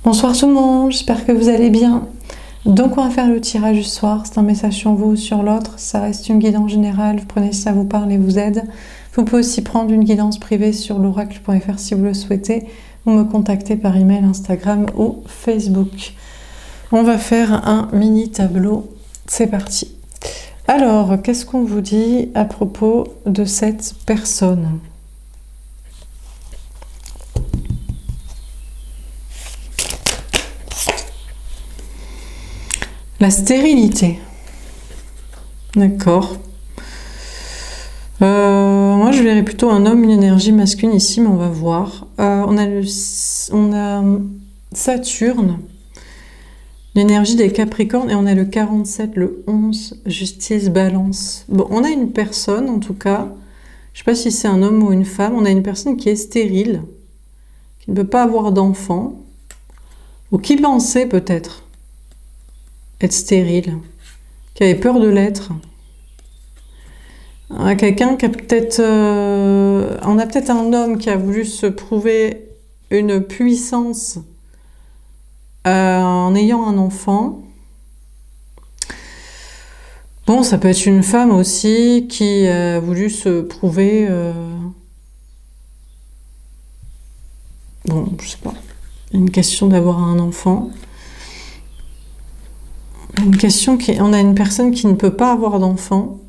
Bonsoir tout le monde, j'espère que vous allez bien. Donc on va faire le tirage du soir, c'est un message sur vous ou sur l'autre, ça reste une guidance générale, vous prenez si ça vous parle et vous aide. Vous pouvez aussi prendre une guidance privée sur l'oracle.fr si vous le souhaitez, ou me contacter par email, Instagram ou Facebook. On va faire un mini tableau, c'est parti. Alors, qu'est-ce qu'on vous dit à propos de cette personne ? La stérilité. D'accord. Moi, je verrais plutôt un homme, une énergie masculine ici, mais on va voir. On a Saturne, l'énergie des Capricornes, et on a le 47, le 11, justice, balance. Bon, on a une personne, en tout cas, je ne sais pas si c'est un homme ou une femme, on a une personne qui est stérile, qui ne peut pas avoir d'enfant, ou qui pensait peut-être être stérile, qui avait peur de l'être. Quelqu'un qui a peut-être... on a peut-être un homme qui a voulu se prouver une puissance en ayant un enfant. Bon, ça peut être une femme aussi qui a voulu se prouver... Bon, je sais pas. Une question d'avoir un enfant. Une question qui... On a une personne qui ne peut pas avoir d'enfant,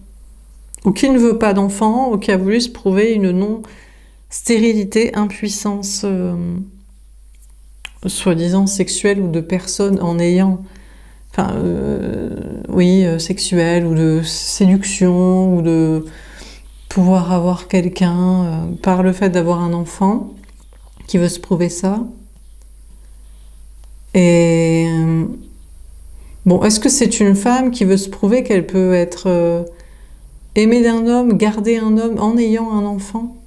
ou qui ne veut pas d'enfant, ou qui a voulu se prouver une non-stérilité, impuissance, soi-disant sexuelle, ou de personne en ayant, enfin, oui, sexuelle, ou de séduction, ou de pouvoir avoir quelqu'un par le fait d'avoir un enfant, qui veut se prouver ça. Et... bon, est-ce que c'est une femme qui veut se prouver qu'elle peut être aimée d'un homme, garder un homme en ayant un enfant?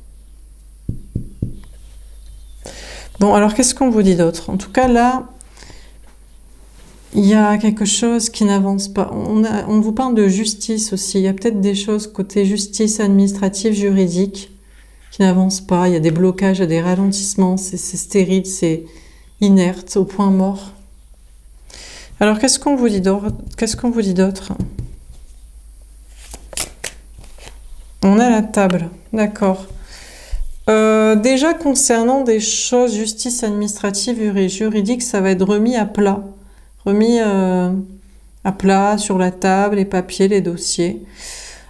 Bon, alors qu'est-ce qu'on vous dit d'autre? En tout cas, là, il y a quelque chose qui n'avance pas. On vous parle de justice aussi. Il y a peut-être des choses côté justice administrative, juridique, qui n'avancent pas. Il y a des blocages, il y a des ralentissements. C'est stérile, c'est inerte, au point mort. Alors, qu'est-ce qu'on vous dit d'autre? On a la table, d'accord. Déjà, concernant des choses, justice administrative et juridique, ça va être remis à plat. Remis à plat, sur la table, les papiers, les dossiers.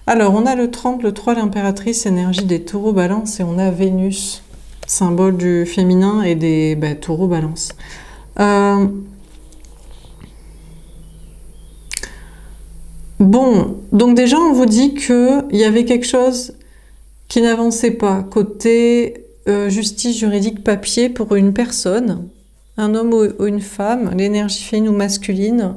Alors, on a le 30, le 3, l'impératrice, énergie des taureaux balance, et on a Vénus, symbole du féminin et des taureaux balance. Bon, donc déjà on vous dit qu'il y avait quelque chose qui n'avançait pas, côté justice juridique papier pour une personne, un homme ou une femme, l'énergie féminine ou masculine,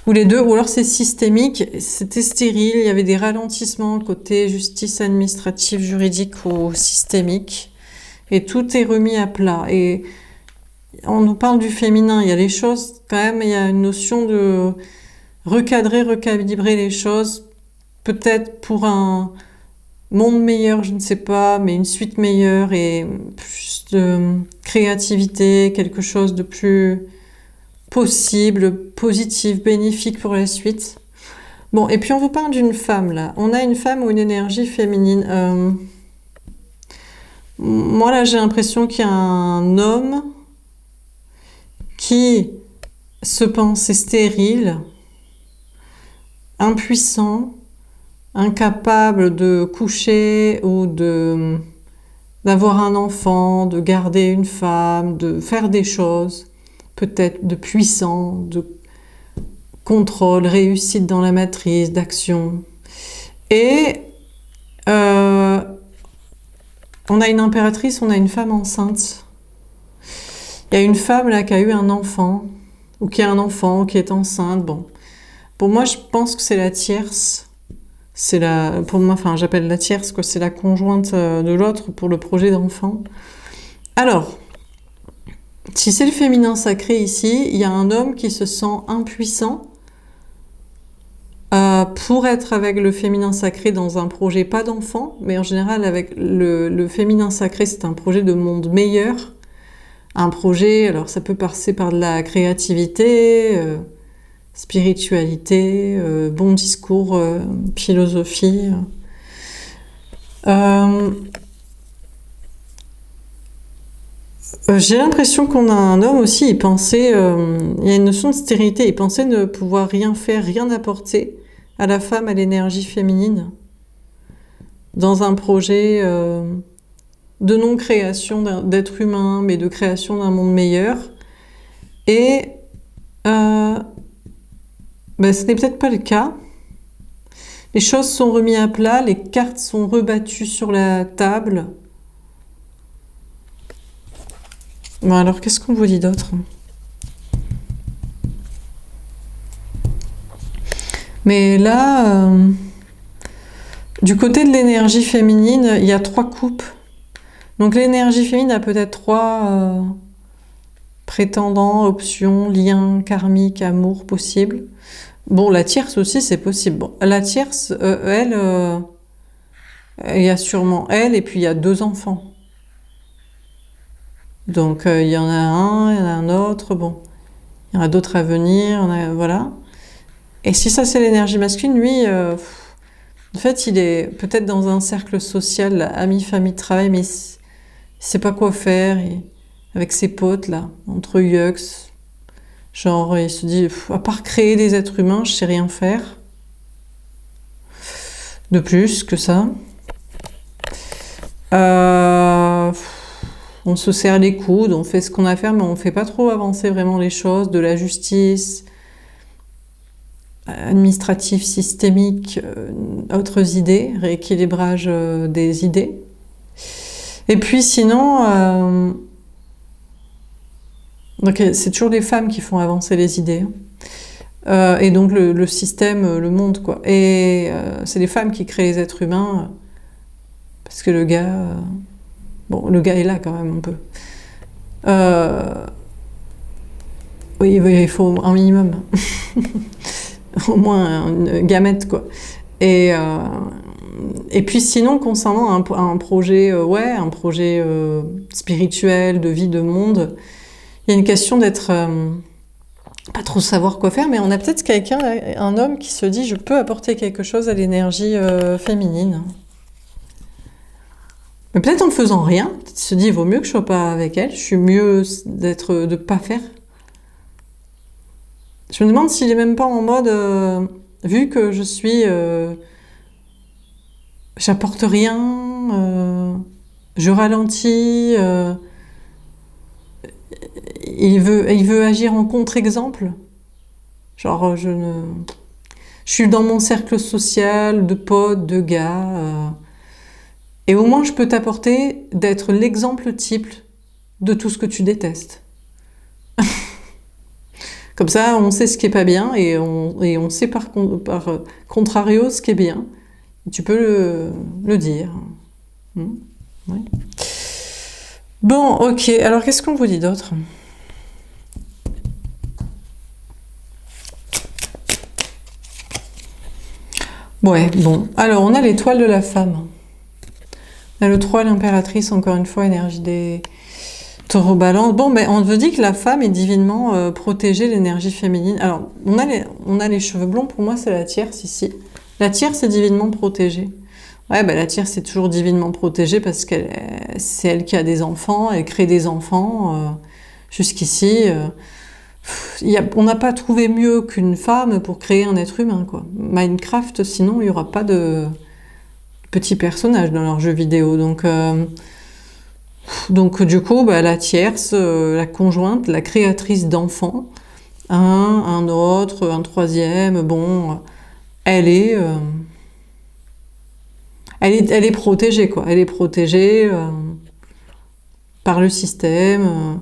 ou les deux, ou alors c'est systémique, c'était stérile, il y avait des ralentissements côté justice administrative, juridique ou systémique, et tout est remis à plat. Et on nous parle du féminin, il y a les choses, quand même, il y a une notion de... recadrer, recalibrer les choses, peut-être pour un monde meilleur, je ne sais pas, mais une suite meilleure et plus de créativité, quelque chose de plus possible, positif, bénéfique pour la suite. Bon, et puis on vous parle d'une femme, là. On a une femme ou une énergie féminine. Moi, là, j'ai l'impression qu'il y a un homme qui se pense stérile, impuissant, incapable de coucher ou d'avoir un enfant, de garder une femme, de faire des choses, peut-être de puissant, de contrôle, réussite dans la matrice, d'action. Et on a une impératrice, on a une femme enceinte. Il y a une femme là qui a eu un enfant, ou qui a un enfant, ou qui est enceinte, bon. Pour moi, je pense que c'est la tierce. Pour moi, enfin, j'appelle la tierce, quoi. C'est la conjointe de l'autre pour le projet d'enfant. Alors, si c'est le féminin sacré ici, il y a un homme qui se sent impuissant pour être avec le féminin sacré dans un projet, pas d'enfant, mais en général avec le féminin sacré, c'est un projet de monde meilleur, un projet. Alors ça peut passer par de la créativité, spiritualité, bon discours, philosophie. J'ai l'impression qu'on a un homme aussi, il pensait, il y a une notion de stérilité, il pensait ne pouvoir rien faire, rien apporter à la femme, à l'énergie féminine, dans un projet de non-création d'être humain, mais de création d'un monde meilleur. Et ce n'est peut-être pas le cas. Les choses sont remises à plat, les cartes sont rebattues sur la table. Bon, alors, qu'est-ce qu'on vous dit d'autre? Mais là, du côté de l'énergie féminine, il y a 3 coupes. Donc l'énergie féminine a peut-être 3 prétendants, options, liens karmiques, amour possibles. Bon, la tierce aussi, c'est possible. Bon, la tierce, elle, il y a sûrement elle, et puis il y a 2 enfants. Donc il y en a un, il y en a un autre, bon. Il y en a d'autres à venir, voilà. Et si ça c'est l'énergie masculine, lui, en fait, il est peut-être dans un cercle social, là, amis, famille, travail, mais il sait pas quoi faire. Avec ses potes, là, entre yucks. Genre, il se dit, à part créer des êtres humains, je sais rien faire. De plus que ça. On se serre les coudes, on fait ce qu'on a à faire, mais on fait pas trop avancer vraiment les choses, de la justice, administratif, systémique, autres idées, rééquilibrage des idées. Et puis sinon, donc c'est toujours les femmes qui font avancer les idées. Et donc le système, le monde, quoi. Et c'est les femmes qui créent les êtres humains, parce que le gars... bon, le gars est là quand même un peu. Oui, il faut un minimum. Au moins une gamète, quoi. Et puis sinon, concernant un projet, un projet spirituel, de vie, de monde, il y a une question d'être... pas trop savoir quoi faire, mais on a peut-être quelqu'un, un homme qui se dit « je peux apporter quelque chose à l'énergie féminine ». Mais peut-être en ne faisant rien, il se dit « il vaut mieux que je sois pas avec elle, je suis mieux de pas faire ». Je me demande s'il est même pas en mode vu que je suis j'apporte rien, je ralentis, il veut agir en contre-exemple. Genre je suis dans mon cercle social de potes, de gars, et au moins je peux t'apporter d'être l'exemple type de tout ce que tu détestes. Comme ça, on sait ce qui est pas bien et on sait par contrario ce qui est bien. Tu peux le dire. Ouais. Bon, ok. Alors, qu'est-ce qu'on vous dit d'autre? Ouais, bon. Alors, on a l'étoile de la femme. On a le 3, l'impératrice, encore une fois, énergie des... Taureau balance. Bon, on veut dire que la femme est divinement protégée, l'énergie féminine. Alors, on a les cheveux blonds, pour moi, c'est la tierce ici. La tierce est divinement protégée. Ouais, la tierce est toujours divinement protégée parce que c'est elle qui a des enfants, elle crée des enfants. Jusqu'ici, on n'a pas trouvé mieux qu'une femme pour créer un être humain, quoi. Minecraft, sinon, il n'y aura pas de petits personnages dans leurs jeux vidéo. Donc du coup, la tierce, la conjointe, la créatrice d'enfants, un autre, un troisième, bon, elle est protégée, quoi. Elle est protégée par le système,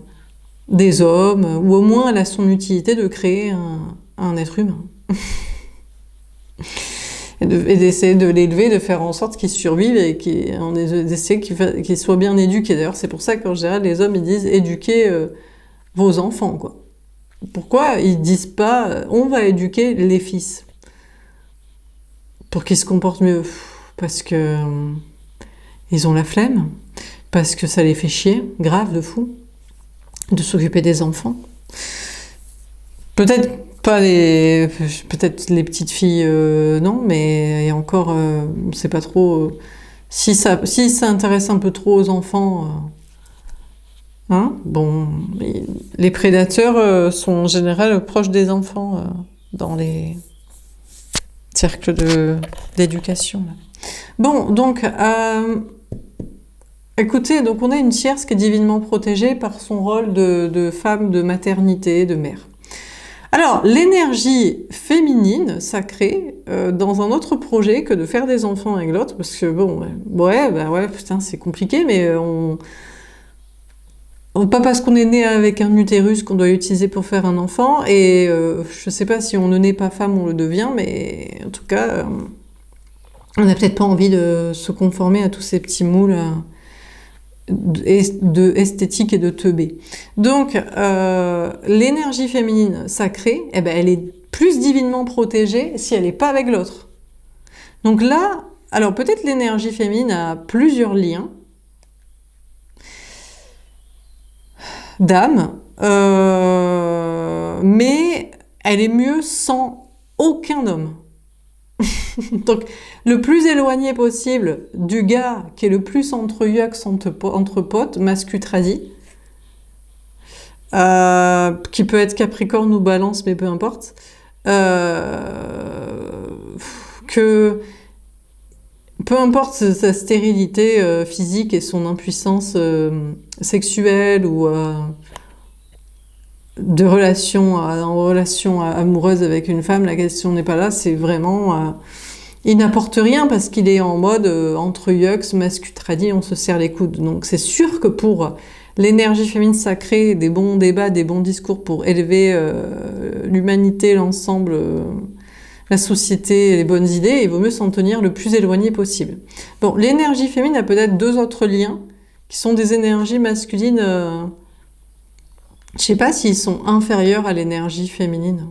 des hommes, ou au moins elle a son utilité de créer un être humain. Et d'essayer de l'élever, de faire en sorte qu'il survive et d'essayer qu'il soit bien éduqué. D'ailleurs, c'est pour ça qu'en général, les hommes, ils disent « éduquez vos enfants ». Quoi. Pourquoi ils disent pas « on va éduquer les fils » pour qu'ils se comportent mieux? Parce que ils ont la flemme, parce que ça les fait chier, grave de fou. de s'occuper des enfants. Peut-être pas les, peut-être les petites filles, non, mais et encore, on sait pas trop. Si ça intéresse un peu trop aux enfants, hein, bon, les prédateurs sont en général proches des enfants dans les cercles d'éducation. Là. Bon, donc, écoutez, donc on a une tierce qui est divinement protégée par son rôle de femme, de maternité, de mère. Alors, l'énergie féminine sacrée, dans un autre projet que de faire des enfants avec l'autre, parce que bon, ouais, putain, c'est compliqué, mais pas parce qu'on est né avec un utérus qu'on doit l'utiliser pour faire un enfant, et je sais pas si on ne naît pas femme, on le devient, mais en tout cas, on n'a peut-être pas envie de se conformer à tous ces petits moules de esthétique et de teubé. Donc, l'énergie féminine sacrée, eh ben, elle est plus divinement protégée si elle n'est pas avec l'autre. Donc là, alors peut-être l'énergie féminine a plusieurs liens d'âme, mais elle est mieux sans aucun homme. Donc, le plus éloigné possible du gars qui est le plus entre yeux, entre potes, mascu tradi, qui peut être Capricorne ou Balance, mais peu importe, que peu importe sa stérilité physique et son impuissance sexuelle ou de relation en relation amoureuse avec une femme, la question n'est pas là, c'est vraiment il n'apporte rien parce qu'il est en mode entre yeux, mascu tradi, on se serre les coudes. Donc c'est sûr que pour l'énergie féminine sacrée, des bons débats, des bons discours pour élever l'humanité, l'ensemble, la société, les bonnes idées, il vaut mieux s'en tenir le plus éloigné possible. Bon, l'énergie féminine a peut-être deux autres liens qui sont des énergies masculines. Je sais pas s'ils sont inférieurs à l'énergie féminine.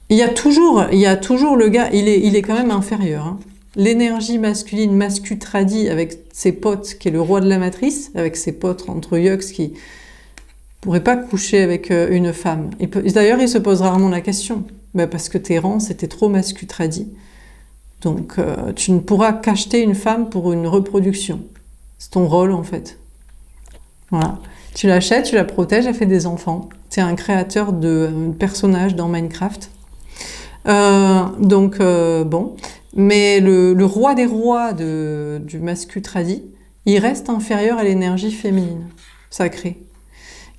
Il y a toujours le gars, il est quand même inférieur. Hein. L'énergie masculine, mascu tradi avec ses potes, qui est le roi de la matrice, avec ses potes entre yeux qui pourrait pas coucher avec une femme. D'ailleurs, il se pose rarement la question, parce que t'es rang, c'était trop mascu tradi. Donc, tu ne pourras qu'acheter une femme pour une reproduction. C'est ton rôle, en fait. Voilà. Tu l'achètes, tu la protèges, elle fait des enfants. Tu es un créateur de personnages dans Minecraft. Bon. Mais le roi des rois du mascu tradi, il reste inférieur à l'énergie féminine sacrée.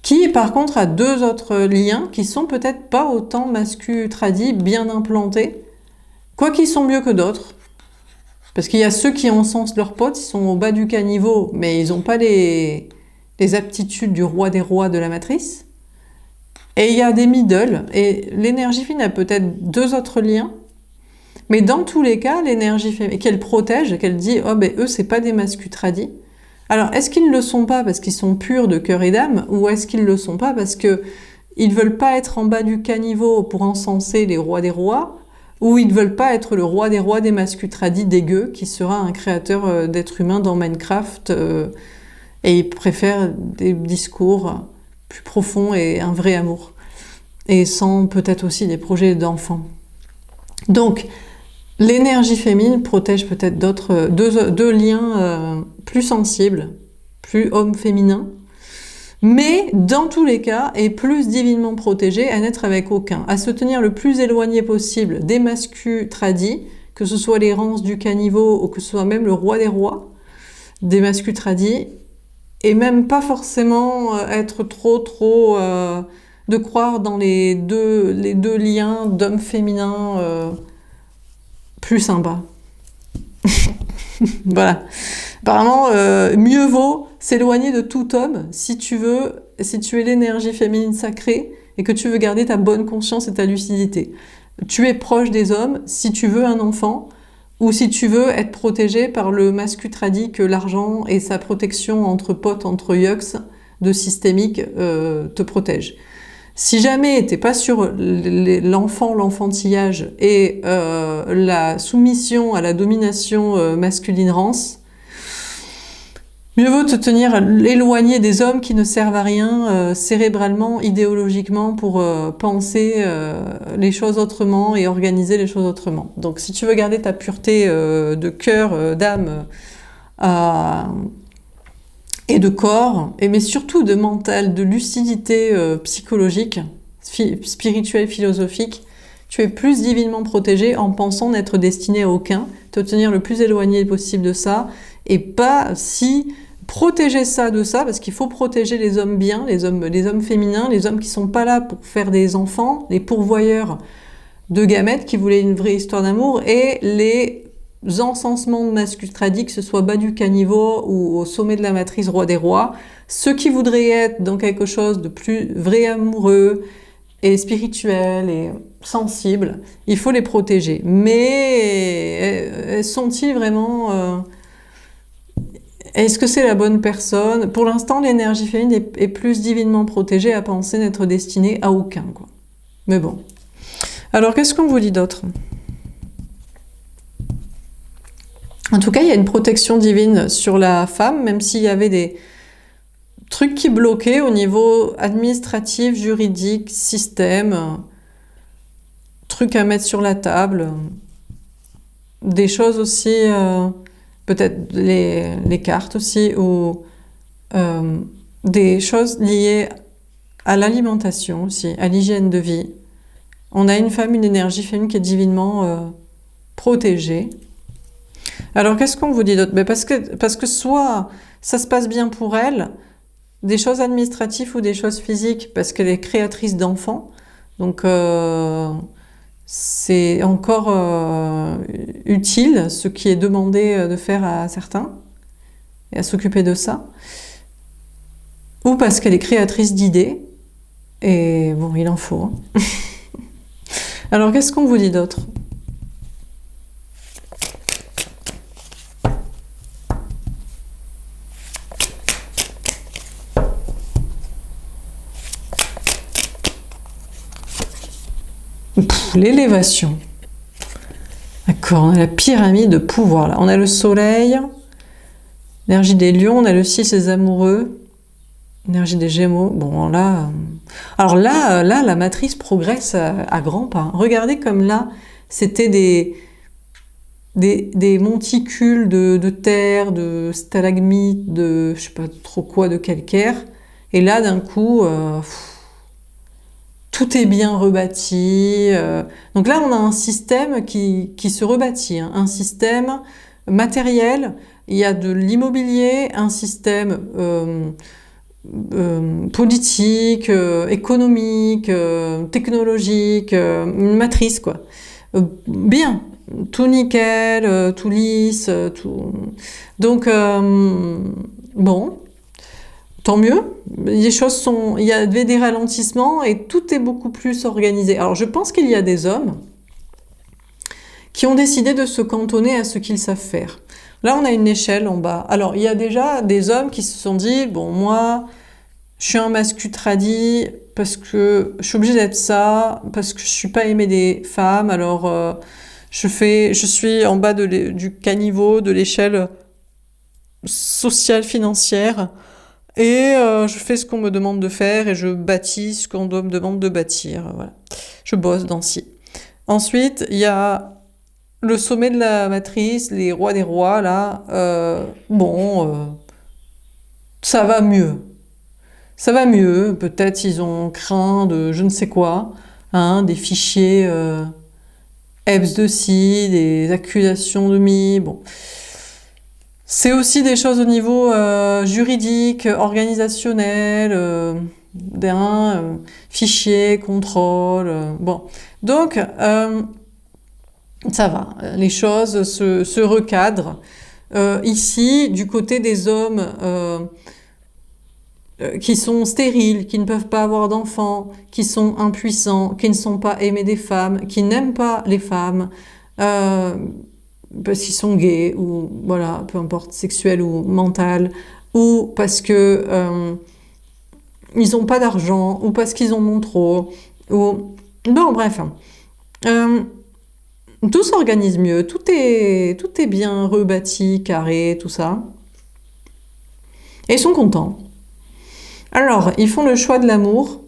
Qui, par contre, a deux autres liens qui sont peut-être pas autant mascu tradi, bien implantés, quoi qu'ils sont mieux que d'autres. Parce qu'il y a ceux qui encensent leurs potes, ils sont au bas du caniveau, mais ils n'ont pas les aptitudes du roi des rois de la matrice. Et il y a des middle, et l'énergie féminine a peut-être deux autres liens, mais dans tous les cas, l'énergie féminine, qu'elle protège, qu'elle dit « Oh, ben eux, c'est pas des masculins tradis ». Alors, est-ce qu'ils ne le sont pas parce qu'ils sont purs de cœur et d'âme, ou est-ce qu'ils ne le sont pas parce qu'ils ne veulent pas être en bas du caniveau pour encenser les rois des rois, ou ils ne veulent pas être le roi des rois des masculins tradis dégueux, qui sera un créateur d'êtres humains dans Minecraft, et ils préfèrent des discours plus profonds et un vrai amour. Et sans peut-être aussi des projets d'enfants. Donc, l'énergie féminine protège peut-être deux liens plus sensibles, plus homme-féminin, mais dans tous les cas est plus divinement protégée à n'être avec aucun, à se tenir le plus éloigné possible des masculins tradis, que ce soit les rances du caniveau ou que ce soit même le roi des rois, des masculins tradis, et même pas forcément être trop de croire dans les deux liens d'homme féminin plus sympa. Voilà. Apparemment, mieux vaut s'éloigner de tout homme si tu es l'énergie féminine sacrée et que tu veux garder ta bonne conscience et ta lucidité. Tu es proche des hommes si tu veux un enfant ou si tu veux être protégé par le masculin tradit que l'argent et sa protection entre potes, entre yucks de systémique te protègent. Si jamais t'es pas sur l'enfantillage et la soumission à la domination masculine rance, Mieux vaut te tenir éloigné des hommes qui ne servent à rien cérébralement, idéologiquement pour penser les choses autrement et organiser les choses autrement. Donc si tu veux garder ta pureté de cœur, d'âme et de corps, mais surtout de mental, de lucidité psychologique, spirituelle, philosophique, tu es plus divinement protégé en pensant n'être destiné à aucun, te tenir le plus éloigné possible de ça, et pas si protéger ça de ça, parce qu'il faut protéger les hommes bien, les hommes féminins, les hommes qui sont pas là pour faire des enfants, les pourvoyeurs de gamètes qui voulaient une vraie histoire d'amour, et les encensements de masculins tradis, que ce soit bas du caniveau ou au sommet de la matrice roi des rois, ceux qui voudraient être dans quelque chose de plus vrai amoureux et spirituel et sensible, il faut les protéger. Mais sont-ils vraiment... est-ce que c'est la bonne personne? Pour l'instant, l'énergie féminine est plus divinement protégée à penser n'être destinée à aucun, quoi. Mais bon. Alors, qu'est-ce qu'on vous dit d'autre? En tout cas, il y a une protection divine sur la femme, même s'il y avait des trucs qui bloquaient au niveau administratif, juridique, système, trucs à mettre sur la table, des choses aussi... peut-être les cartes aussi, ou des choses liées à l'alimentation aussi, à l'hygiène de vie. On a une femme, une énergie féminine qui est divinement protégée. Alors qu'est-ce qu'on vous dit d'autre? Parce que soit ça se passe bien pour elle, des choses administratives ou des choses physiques, parce qu'elle est créatrice d'enfants, donc c'est encore utile, ce qui est demandé de faire à certains, et à s'occuper de ça. Ou parce qu'elle est créatrice d'idées, et bon, il en faut. Hein. Alors, qu'est-ce qu'on vous dit d'autre? L'élévation. D'accord, on a la pyramide de pouvoir là. On a le soleil, l'énergie des lions, on a le 6 des amoureux, l'énergie des gémeaux. Bon là, alors là, la matrice progresse à grands pas. Regardez comme là, c'était des monticules de terre, de stalagmites, de je sais pas trop quoi, de calcaire. Et là, d'un coup, tout est bien rebâti. Donc là, on a un système qui se rebâtit, hein, un système matériel. Il y a de l'immobilier, un système politique, économique, technologique, une matrice, quoi. Bien, tout nickel, tout lisse, tout. Donc, bon. Tant mieux, les choses sont, il y avait des ralentissements et tout est beaucoup plus organisé. Alors je pense qu'il y a des hommes qui ont décidé de se cantonner à ce qu'ils savent faire. Là on a une échelle en bas. Alors il y a déjà des hommes qui se sont dit, bon moi je suis un masculin tradit parce que je suis obligé d'être ça, parce que je suis pas aimé des femmes, alors je suis en bas du caniveau, de l'échelle sociale, financière. Et je fais ce qu'on me demande de faire et je bâtis ce qu'on me demande de bâtir. Voilà. Je bosse dans ci. Ensuite, il y a le sommet de la matrice, les rois des rois, là. Ça va mieux. Ça va mieux. Peut-être ils ont craint de je ne sais quoi, hein, des fichiers EBS de ci, des accusations de mi. Bon. C'est aussi des choses au niveau juridique, organisationnel, d'un fichier, contrôle. Bon, donc ça va, les choses se recadrent. Ici, du côté des hommes qui sont stériles, qui ne peuvent pas avoir d'enfants, qui sont impuissants, qui ne sont pas aimés des femmes, qui n'aiment pas les femmes, parce qu'ils sont gays, ou voilà, peu importe, sexuel ou mental, ou parce que ils n'ont pas d'argent, ou parce qu'ils en ont trop, ou... Bon, bref. Tout s'organise mieux, tout est bien rebâti, carré, tout ça. Et ils sont contents. Alors, ils font le choix de l'amour.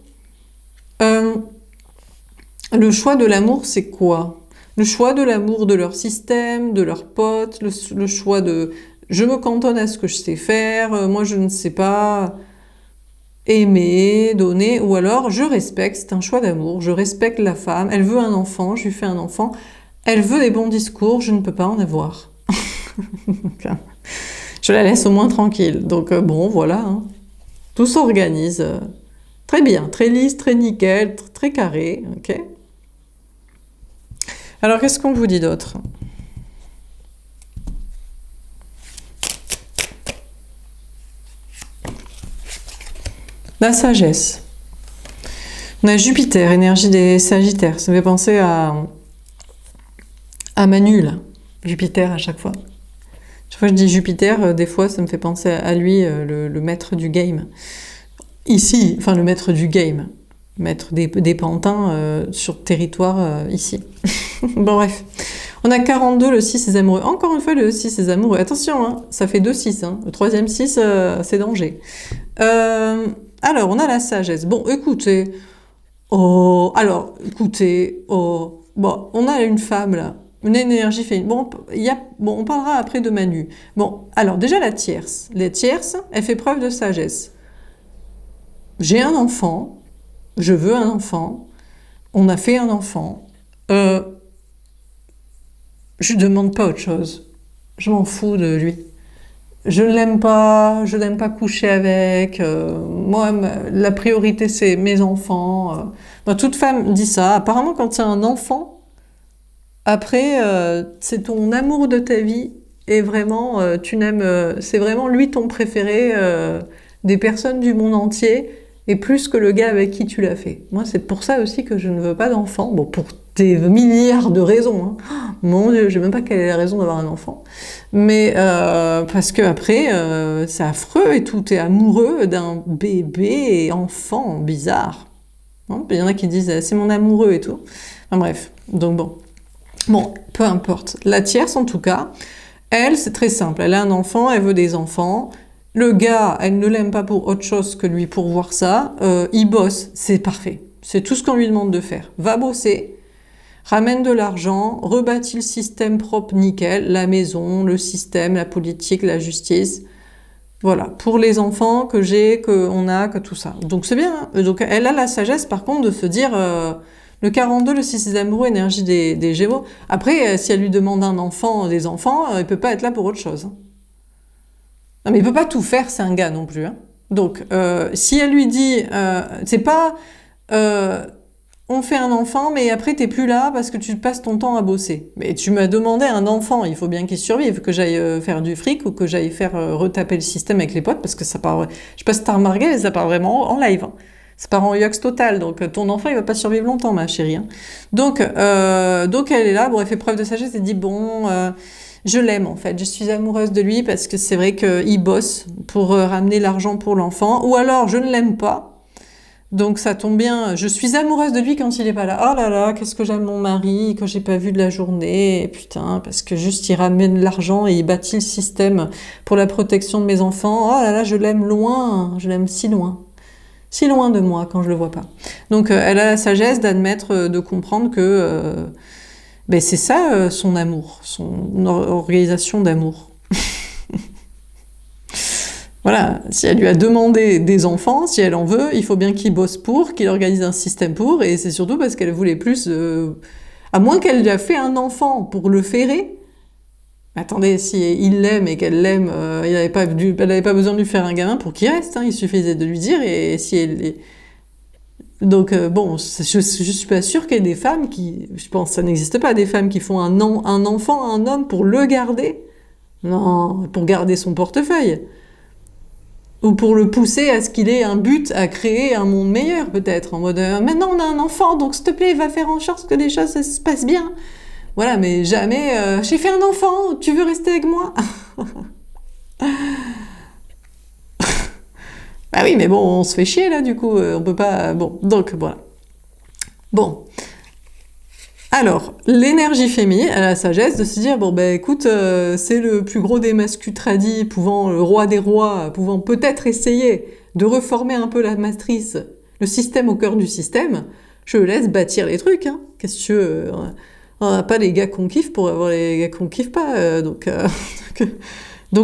Le choix de l'amour, c'est quoi? Le choix de l'amour de leur système, de leurs potes, le choix de je me cantonne à ce que je sais faire, moi je ne sais pas aimer, donner, ou alors je respecte, c'est un choix d'amour, je respecte la femme, elle veut un enfant, je lui fais un enfant, elle veut des bons discours, je ne peux pas en avoir. Je la laisse au moins tranquille. Donc bon, voilà, hein. Tout s'organise très bien, très lisse, très nickel, très carré, ok? Alors, qu'est-ce qu'on vous dit d'autre? La sagesse. On a Jupiter, énergie des Sagittaires. Ça me fait penser à Manu, là. Jupiter à chaque fois. Chaque fois que je dis Jupiter, des fois, ça me fait penser à lui, le maître du game. Ici, enfin, le maître du game. Maître des pantins sur territoire ici. Bon, bref. On a 42, le 6 est amoureux. Encore une fois, le 6 est amoureux. Attention, hein, ça fait 2-6. Hein. Le troisième 6, c'est danger. Alors, on a la sagesse. Bon, écoutez. Oh, alors, écoutez. Oh, bon, on a une femme, là. Une énergie féminine. Bon, on parlera après de Manu. Bon, alors, déjà la tierce. La tierce, elle fait preuve de sagesse. J'ai un enfant. Je veux un enfant. On a fait un enfant. Je ne demande pas autre chose. Je m'en fous de lui. Je ne l'aime pas, je n'aime pas coucher avec. Moi, la priorité, c'est mes enfants. Toute femme dit ça. Apparemment, quand c'est un enfant, après, c'est ton amour de ta vie. Et vraiment, tu n'aimes... c'est vraiment lui ton préféré des personnes du monde entier. Et plus que le gars avec qui tu l'as fait. Moi, c'est pour ça aussi que je ne veux pas d'enfant. Bon, pour des milliards de raisons. Hein. Mon Dieu, je sais même pas quelle est la raison d'avoir un enfant. Mais parce que après, c'est affreux et tout. T'es amoureux d'un bébé et enfant bizarre. Hein, il y en a qui disent c'est mon amoureux et tout. Enfin, bref, donc bon, peu importe. La tierce, en tout cas, elle, c'est très simple. Elle a un enfant, elle veut des enfants. Le gars, elle ne l'aime pas pour autre chose que lui pour voir ça. Il bosse, c'est parfait. C'est tout ce qu'on lui demande de faire. Va bosser, ramène de l'argent, rebâtit le système propre, nickel, la maison, le système, la politique, la justice. Voilà, pour les enfants que j'ai, qu'on a, que tout ça. Donc c'est bien. Hein. Donc elle a la sagesse, par contre, de se dire... le 42, le 6 des amoureux, énergie des Gémeaux. Après, si elle lui demande un enfant, des enfants, il peut pas être là pour autre chose. Hein. Non, mais il peut pas tout faire, c'est un gars non plus. Hein. Donc, si elle lui dit, c'est pas, on fait un enfant, mais après t'es plus là parce que tu passes ton temps à bosser. Mais tu m'as demandé un enfant, il faut bien qu'il survive, que j'aille faire du fric ou que j'aille faire retaper le système avec les potes, parce que ça part, je sais pas si t'as remarqué, mais ça part vraiment en live. Hein. Ça part en yux total, donc ton enfant il va pas survivre longtemps, ma chérie. Hein. Donc elle est là, bon, elle fait preuve de sagesse, elle dit bon. Je l'aime en fait, je suis amoureuse de lui parce que c'est vrai qu'il bosse pour ramener l'argent pour l'enfant, ou alors je ne l'aime pas, donc ça tombe bien, je suis amoureuse de lui quand il est pas là. Oh là là, qu'est-ce que j'aime mon mari que j'ai pas vu de la journée, et putain, parce que juste il ramène l'argent et il bâtit le système pour la protection de mes enfants. Oh là là, je l'aime loin, je l'aime si loin de moi quand je le vois pas. Donc elle a la sagesse d'admettre, de comprendre que ben c'est ça son amour, son organisation d'amour. Voilà, si elle lui a demandé des enfants, si elle en veut, il faut bien qu'il bosse pour, qu'il organise un système pour, et c'est surtout parce qu'elle voulait plus... à moins qu'elle lui a fait un enfant pour le ferrer. Attendez, si il l'aime et qu'elle l'aime, elle n'avait pas besoin de lui faire un gamin pour qu'il reste, hein, il suffisait de lui dire, et si elle... Donc bon, je suis pas sûre qu'il y ait des femmes qui... Je pense que ça n'existe pas, des femmes qui font un enfant à un homme pour le garder. Non, pour garder son portefeuille. Ou pour le pousser à ce qu'il ait un but à créer un monde meilleur, peut-être. En mode, maintenant on a un enfant, donc s'il te plaît, va faire en sorte que les choses se passent bien. Voilà, mais jamais, j'ai fait un enfant, tu veux rester avec moi? Ah oui, mais bon, on se fait chier là, du coup, on peut pas... Bon, donc voilà. Bon. Alors, l'énergie féminine, elle a la sagesse de se dire, bon ben écoute, c'est le plus gros des masculins tradis, le roi des rois, pouvant peut-être essayer de reformer un peu la matrice, le système au cœur du système, je laisse bâtir les trucs, hein. Qu'est-ce que tu veux, on n'a pas les gars qu'on kiffe pour avoir les gars qu'on kiffe pas, donc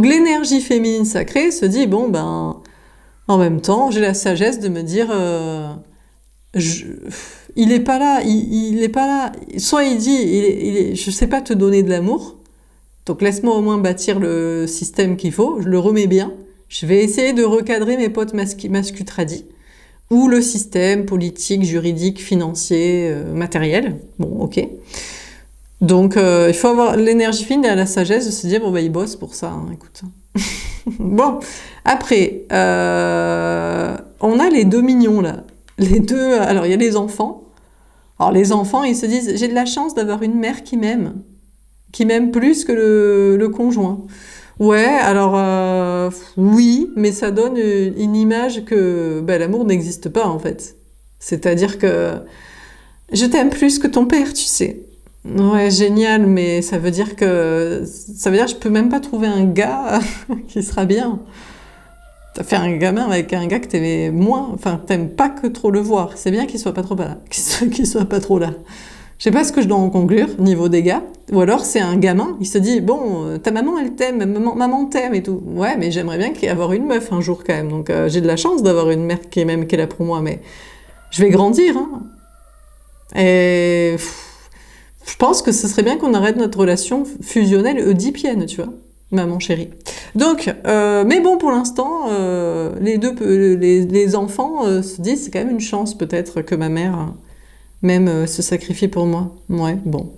l'énergie féminine sacrée se dit, bon ben, en même temps, j'ai la sagesse de me dire... Je, il est pas là, il est pas là. Soit il dit, je sais pas te donner de l'amour, donc laisse-moi au moins bâtir le système qu'il faut, je le remets bien. Je vais essayer de recadrer mes potes masculins tradis, ou le système politique, juridique, financier, matériel. Bon, ok. Donc il faut avoir l'énergie fine et la sagesse de se dire, bon bah il bosse pour ça, hein, écoute. Bon, après, on a les deux mignons là. Les deux, alors il y a les enfants. Alors les enfants, ils se disent, j'ai de la chance d'avoir une mère qui m'aime plus que le conjoint. Ouais, alors oui, mais ça donne une image que l'amour n'existe pas en fait. C'est-à-dire que je t'aime plus que ton père, tu sais. Ouais, génial, mais ça veut dire que je peux même pas trouver un gars qui sera bien. T'as fait un gamin avec un gars que t'aimais moins, enfin t'aimes pas que trop le voir. C'est bien qu'il soit pas trop là, qu'il soit pas trop là. Je sais pas ce que je dois en conclure niveau des gars. Ou alors c'est un gamin, il se dit bon, ta maman elle t'aime, maman t'aime et tout. Ouais, mais j'aimerais bien avoir une meuf un jour quand même. Donc j'ai de la chance d'avoir une mère qui est là pour moi, mais je vais grandir. Hein. Et je pense que ce serait bien qu'on arrête notre relation fusionnelle oedipienne, tu vois. Maman chérie. Donc, mais bon, pour l'instant, les enfants se disent c'est quand même une chance peut-être que ma mère même se sacrifie pour moi. Ouais, bon.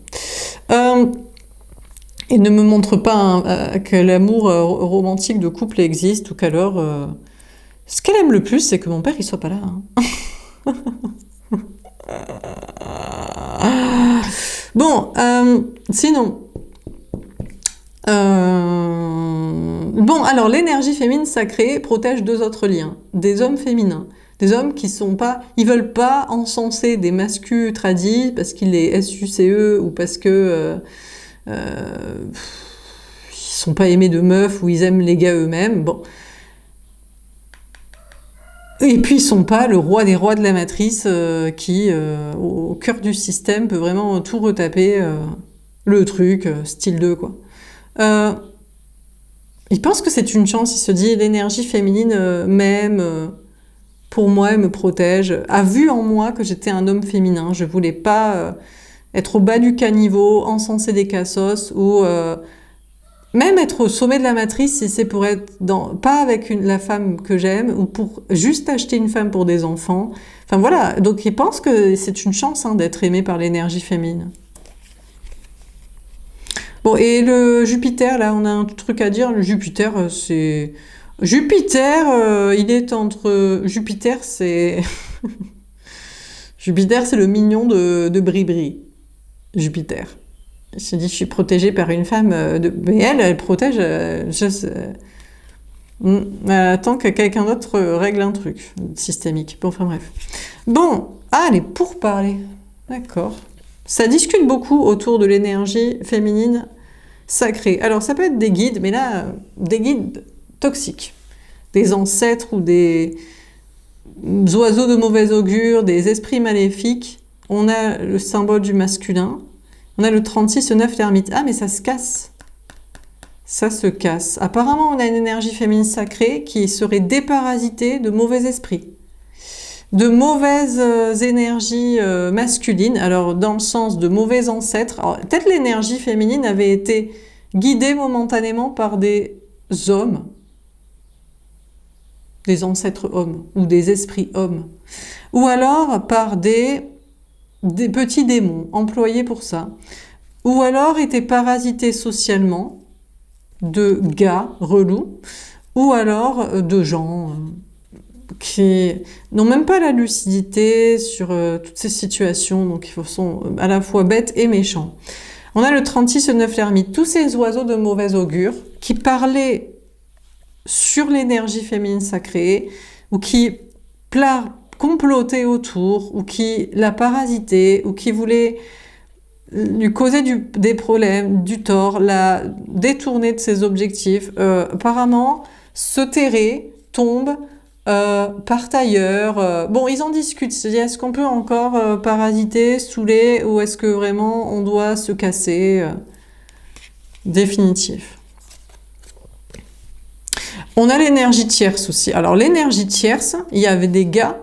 Et ne me montre pas que l'amour romantique de couple existe ou qu'alors, ce qu'elle aime le plus, c'est que mon père il soit pas là. Hein. Bon, sinon. Bon, alors l'énergie féminine sacrée protège deux autres liens, des hommes féminins, des hommes qui sont pas, ils veulent pas encenser des masculins tradis parce qu'ils les SUCE ou parce que ils sont pas aimés de meufs ou ils aiment les gars eux-mêmes. Bon. Et puis ils sont pas le roi des rois de la matrice qui, au cœur du système, peut vraiment tout retaper le truc, style 2 quoi. Il pense que c'est une chance, il se dit l'énergie féminine m'aime, pour moi elle me protège, a vu en moi que j'étais un homme féminin, je voulais pas être au bas du caniveau, encenser des cassos ou même être au sommet de la matrice si c'est pour être pas avec la femme que j'aime ou pour juste acheter une femme pour des enfants. Enfin voilà, donc il pense que c'est une chance hein, d'être aimé par l'énergie féminine. Bon, et le Jupiter, là, on a un truc à dire. Le Jupiter, c'est... Jupiter, il est entre... Jupiter, c'est... Jupiter, c'est le mignon de Bribri. Jupiter. Il se dit, je suis protégée par une femme... Mais elle protège... Elle attend que quelqu'un d'autre règle un truc systémique. Bon, enfin bref. Bon, allez, pour parler. D'accord. Ça discute beaucoup autour de l'énergie féminine sacrée. Alors ça peut être des guides, mais là, des guides toxiques. Des ancêtres ou des oiseaux de mauvais augure, des esprits maléfiques. On a le symbole du masculin. On a le 36, le 9, l'ermite. Ah, mais ça se casse. Ça se casse. Apparemment, on a une énergie féminine sacrée qui serait déparasitée de mauvais esprits. De mauvaises énergies masculines, alors dans le sens de mauvais ancêtres. Peut-être l'énergie féminine avait été guidée momentanément par des hommes, des ancêtres hommes, ou des esprits hommes, ou alors par des petits démons employés pour ça, ou alors étaient parasités socialement de gars relous, ou alors de gens... qui n'ont même pas la lucidité sur toutes ces situations, donc ils sont à la fois bêtes et méchants. On a le 36, le 9, l'ermite, tous ces oiseaux de mauvais augure qui parlaient sur l'énergie féminine sacrée, ou qui complotaient autour, ou qui la parasitaient, ou qui voulaient lui causer des problèmes, du tort, la détourner de ses objectifs. Apparemment, se terrer, tombe, partent ailleurs. Bon, ils en discutent. C'est-à-dire, est-ce qu'on peut encore parasiter, saouler, ou est-ce que vraiment on doit se casser définitif. On a l'énergie tierce aussi. Alors, l'énergie tierce, il y avait des gars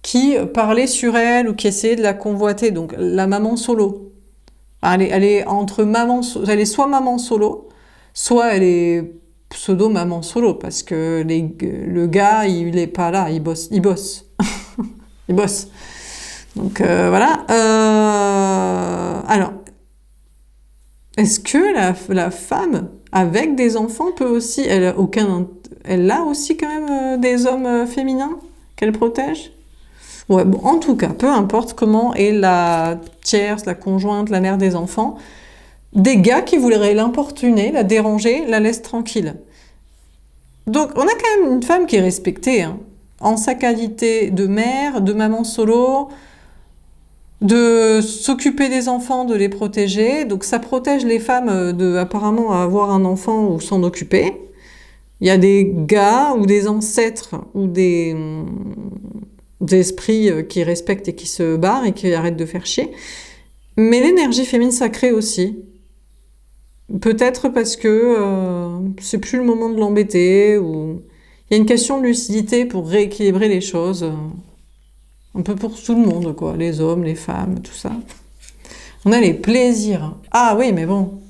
qui parlaient sur elle ou qui essayaient de la convoiter. Donc, la maman solo. Elle est entre maman, elle est soit maman solo, soit elle est pseudo maman solo parce que le gars il est pas là, il bosse, il bosse. Donc voilà. Alors, est-ce que la femme avec des enfants peut aussi, elle a aussi quand même des hommes féminins qu'elle protège? Ouais, bon, en tout cas, peu importe comment est la tierce, la conjointe, la mère des enfants, des gars qui voudraient l'importuner, la déranger, la laissent tranquille. Donc, on a quand même une femme qui est respectée, hein, en sa qualité de mère, de maman solo, de s'occuper des enfants, de les protéger. Donc, ça protège les femmes de, apparemment, avoir un enfant ou s'en occuper. Il y a des gars ou des ancêtres ou des esprits qui respectent et qui se barrent et qui arrêtent de faire chier. Mais l'énergie féminine sacrée aussi. Peut-être parce que c'est plus le moment de l'embêter, ou il y a une question de lucidité pour rééquilibrer les choses, un peu pour tout le monde, quoi, les hommes, les femmes, tout ça. On a les plaisirs. Ah oui, mais bon.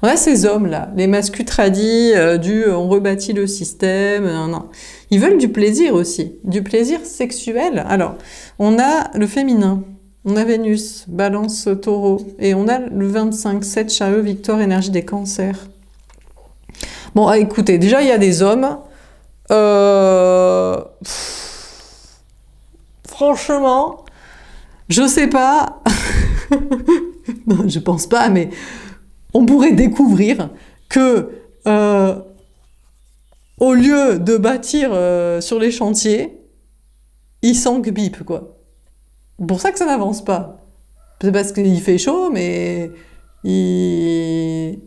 On a ces hommes-là, les masculins tradis, on rebâtit le système, non. Ils veulent du plaisir aussi, du plaisir sexuel. Alors, on a le féminin. On a Vénus, Balance, Taureau, et on a le 25, 7, Chariot, Victoire, énergie des cancers. Bon, écoutez, déjà, il y a des hommes. Franchement, je sais pas. Non, je pense pas, mais on pourrait découvrir que, au lieu de bâtir sur les chantiers, ils s'engueulent, quoi. Pour ça que ça n'avance pas. C'est parce qu'il fait chaud, mais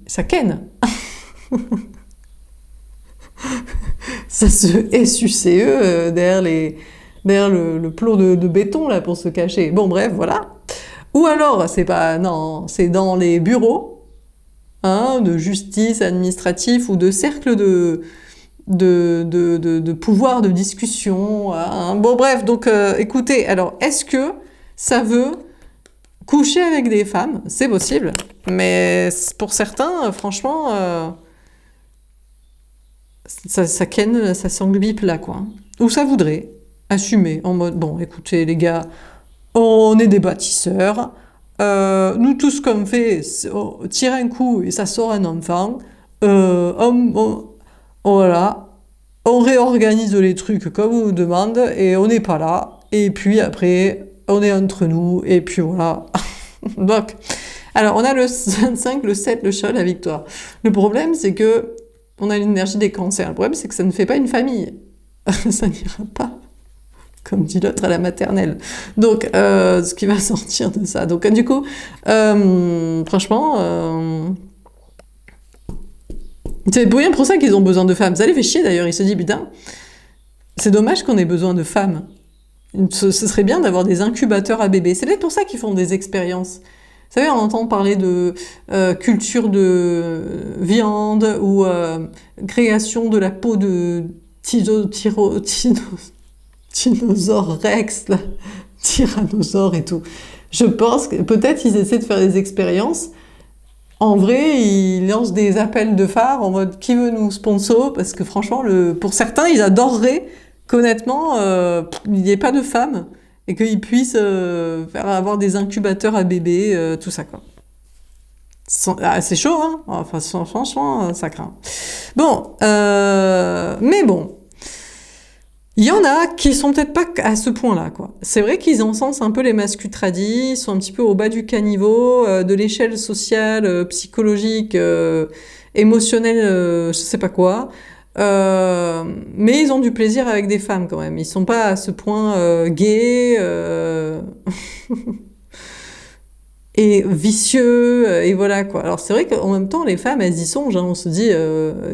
ça ken. Ça se SUCE derrière le plot de béton là pour se cacher. Bon bref, voilà. Ou alors, c'est dans les bureaux, hein, de justice administratif ou de cercle de pouvoir de discussion. Hein. Bon bref, donc écoutez, alors est-ce que ça veut coucher avec des femmes? C'est possible, mais pour certains, franchement, ça ken, ça s'engbipe là, quoi. Ou ça voudrait assumer, en mode, bon, écoutez les gars, on est des bâtisseurs, nous tous comme fait, on tire un coup et ça sort un enfant, voilà, on réorganise les trucs comme on nous demande et on n'est pas là, et puis après, on est entre nous, et puis voilà. Donc, alors, on a le 25, le 7, le chat, la victoire. Le problème, c'est que on a l'énergie des cancers. Le problème, c'est que ça ne fait pas une famille. Ça n'ira pas, comme dit l'autre à la maternelle. Donc, ce qui va sortir de ça. Donc, du coup, franchement, c'est bien pour ça qu'ils ont besoin de femmes. Ça les fait chier, d'ailleurs. Ils se disent, putain, c'est dommage qu'on ait besoin de femmes. Ce serait bien d'avoir des incubateurs à bébés. C'est peut-être pour ça qu'ils font des expériences. Vous savez, on entend parler de culture de viande ou création de la peau de tyrannosaure rex, là, tyrannosaure et tout. Je pense que peut-être ils essaient de faire des expériences. En vrai, ils lancent des appels de phare en mode qui veut nous sponsor, parce que franchement, pour certains, ils adoreraient qu'honnêtement, il n'y ait pas de femmes et qu'ils puissent avoir des incubateurs à bébés, tout ça, quoi. C'est chaud, hein. Enfin, franchement, ça craint. Bon, mais bon, il y en a qui sont peut-être pas à ce point-là, quoi. C'est vrai qu'ils encensent un peu les masculins tradis, ils sont un petit peu au bas du caniveau, de l'échelle sociale, psychologique, émotionnelle, je sais pas quoi. Mais ils ont du plaisir avec des femmes quand même. Ils sont pas à ce point gays. et vicieux, et voilà quoi. Alors c'est vrai qu'en même temps, les femmes, elles y songent, hein. On se dit,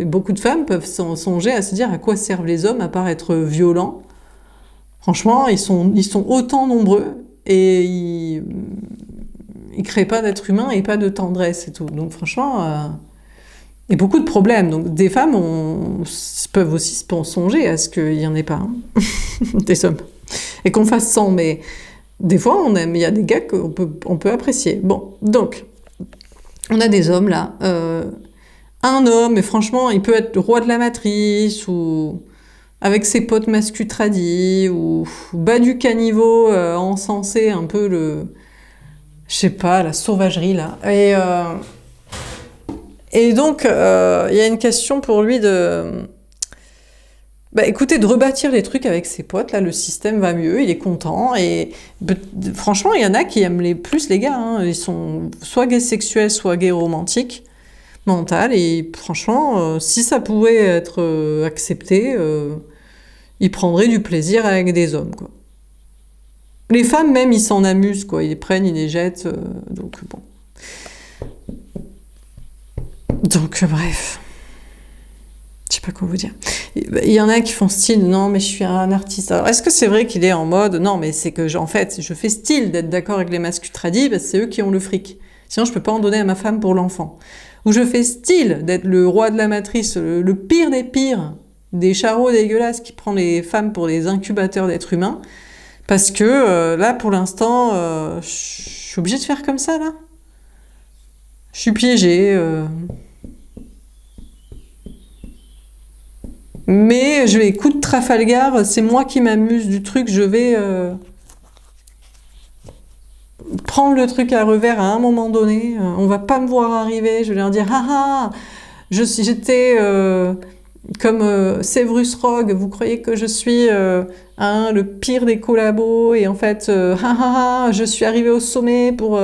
beaucoup de femmes peuvent songer à se dire à quoi servent les hommes à part être violents. Franchement, ils sont autant nombreux et ils créent pas d'être humain et pas de tendresse et tout. Donc franchement, il y a beaucoup de problèmes. Donc des femmes peuvent aussi songer à ce qu'il y en ait pas, hein, des hommes, et qu'on fasse sans. Mais des fois, on aime. Il y a des gars on peut apprécier. Bon, donc on a des hommes là. Un homme, et franchement, il peut être le roi de la matrice ou avec ses potes mascu tradis ou bas du caniveau, encensé un peu je sais pas, la sauvagerie là. Et donc, il y a une question pour lui écoutez, de rebâtir les trucs avec ses potes, là, le système va mieux, il est content, et franchement, il y en a qui aiment plus les gars, hein. Ils sont soit gays sexuels, soit gays romantiques, mental, et franchement, si ça pouvait être accepté, ils prendraient du plaisir avec des hommes, quoi. Les femmes, même, ils s'en amusent, quoi. Ils les prennent, ils les jettent, donc bon. Donc, bref. Je sais pas quoi vous dire. Il y en a qui font style, non, mais je suis un artiste. Alors, est-ce que c'est vrai qu'il est en mode, non, mais c'est que, en fait, je fais style d'être d'accord avec les masculins tradis, parce que c'est eux qui ont le fric. Sinon, je peux pas en donner à ma femme pour l'enfant. Ou je fais style d'être le roi de la matrice, le pire des pires, des charros dégueulasses qui prend les femmes pour des incubateurs d'êtres humains, parce que là, pour l'instant, je suis obligée de faire comme ça, là. Je suis piégée. Mais je vais, coup de Trafalgar, c'est moi qui m'amuse du truc, je vais prendre le truc à revers à un moment donné. On va pas me voir arriver, je vais leur dire « Ah ah, j'étais comme Severus Rogue, vous croyez que je suis le pire des collabos, et en fait, je suis arrivé au sommet pour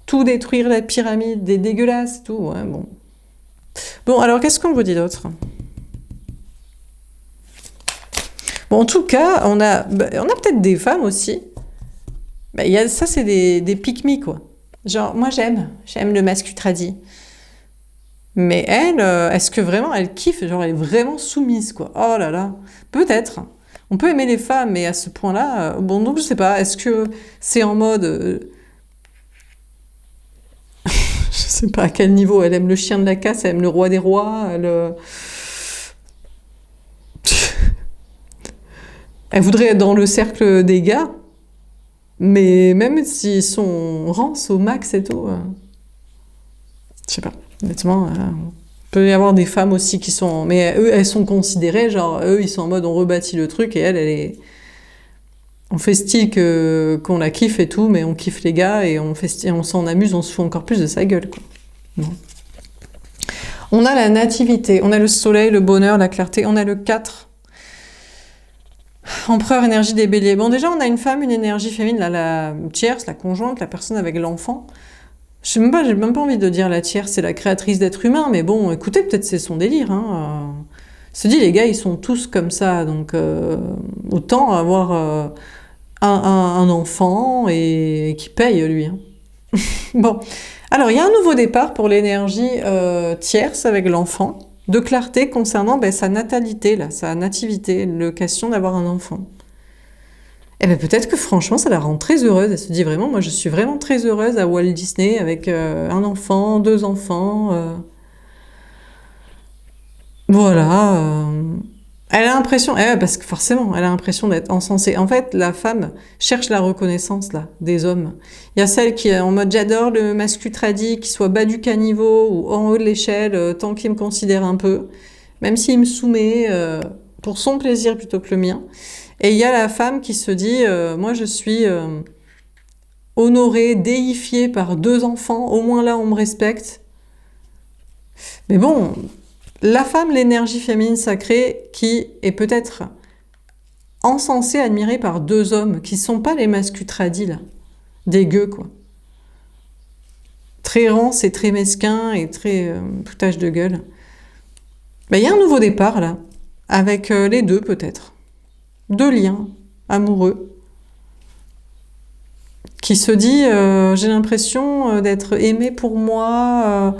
tout détruire, la pyramide, des dégueulasses, et tout. » Ouais, bon. Bon, alors qu'est-ce qu'on vous dit d'autre ? Bon, en tout cas, on a peut-être des femmes aussi. Ça, c'est des pick-me, quoi. Genre, moi, j'aime le masculin tradi. Mais elle, est-ce que vraiment elle kiffe? Genre, elle est vraiment soumise, quoi. Oh là là. Peut-être. On peut aimer les femmes, mais à ce point-là, bon, donc je sais pas. Est-ce que c'est en mode, je sais pas à quel niveau. Elle aime le chien de la casse, elle aime le roi des rois. Elle voudrait être dans le cercle des gars, mais même s'ils sont rances au max et tout, je sais pas. Honnêtement, peut y avoir des femmes aussi qui sont, mais eux, elles sont considérées, genre eux, ils sont en mode on rebâtit le truc, et on fait style qu'on la kiffe et tout, mais on kiffe les gars et on s'en amuse, on se fout encore plus de sa gueule, quoi. Bon. On a la nativité, on a le soleil, le bonheur, la clarté, on a le 4. Empereur, énergie des béliers. Bon, déjà, on a une femme, une énergie féminine, là, la tierce, la conjointe, la personne avec l'enfant. J'ai même pas envie de dire la tierce, c'est la créatrice d'êtres humains, mais bon, écoutez, peut-être c'est son délire, hein. Se dit, les gars, ils sont tous comme ça, donc autant avoir un enfant et qui paye, lui, hein. Bon, alors, il y a un nouveau départ pour l'énergie tierce avec l'enfant, de clarté concernant sa natalité, là, sa nativité, la question d'avoir un enfant. Et peut-être que franchement, ça la rend très heureuse. Elle se dit vraiment, moi je suis vraiment très heureuse à Walt Disney avec un enfant, 2 enfants. Voilà. Elle a l'impression, parce que forcément, elle a l'impression d'être encensée. En fait, la femme cherche la reconnaissance là des hommes. Il y a celle qui est en mode j'adore le masculin tradi, qu'il soit bas du caniveau ou en haut de l'échelle, tant qu'il me considère un peu, même s'il me soumet pour son plaisir plutôt que le mien. Et il y a la femme qui se dit moi je suis honorée, déifiée par 2 enfants, au moins là on me respecte. Mais bon, la femme, l'énergie féminine sacrée, qui est peut-être encensée, admirée par 2 hommes, qui sont pas les masculins tradis, là. Dégueux, quoi. Très rances et très mesquins et très foutage de gueule. Il y a un nouveau départ, là, avec les 2, peut-être. 2 liens amoureux qui se dit j'ai l'impression d'être aimé pour moi,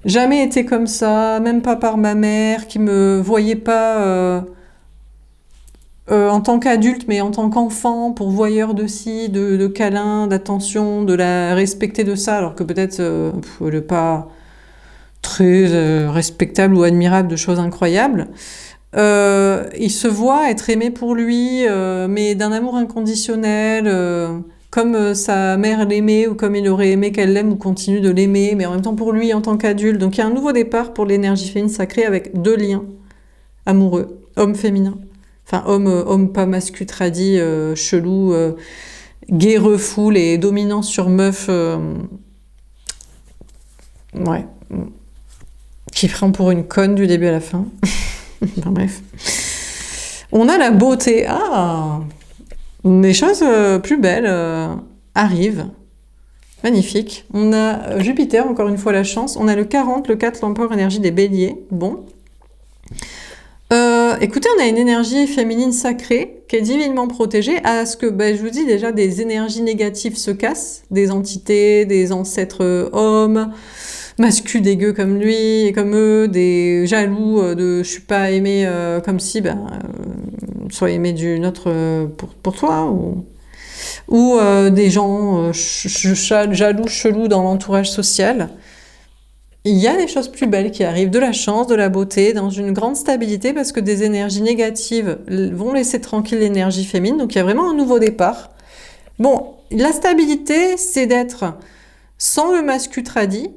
jamais été comme ça, même pas par ma mère, qui me voyait pas en tant qu'adulte, mais en tant qu'enfant, pourvoyeur de ci, de câlins, d'attention, de la respecter de ça, alors que peut-être elle est pas très respectable ou admirable de choses incroyables. Il se voit être aimé pour lui, mais d'un amour inconditionnel, comme sa mère l'aimait, ou comme il aurait aimé qu'elle l'aime ou continue de l'aimer, mais en même temps pour lui en tant qu'adulte. Donc il y a un nouveau départ pour l'énergie féminine sacrée avec 2 liens amoureux, homme-féminin. Enfin, homme pas masculin tradit, chelou, gay refoule et dominant sur meuf, ouais, qui prend pour une conne du début à la fin. Enfin, bref. On a la beauté. Ah, des choses plus belles arrivent. Magnifique. On a Jupiter, encore une fois la chance. On a le 40, le 4, l'empereur énergie des béliers. Bon. Écoutez, on a une énergie féminine sacrée qui est divinement protégée à ce que, je vous dis déjà, des énergies négatives se cassent, des entités, des ancêtres hommes, masculins dégueux comme lui et comme eux, des jaloux de je suis pas aimé comme si, sois aimé d'une autre pour toi, ou des gens jaloux, chelous dans l'entourage social. Il y a des choses plus belles qui arrivent, de la chance, de la beauté, dans une grande stabilité, parce que des énergies négatives vont laisser tranquille l'énergie féminine, donc il y a vraiment un nouveau départ. Bon, la stabilité, c'est d'être sans le masculin tradit,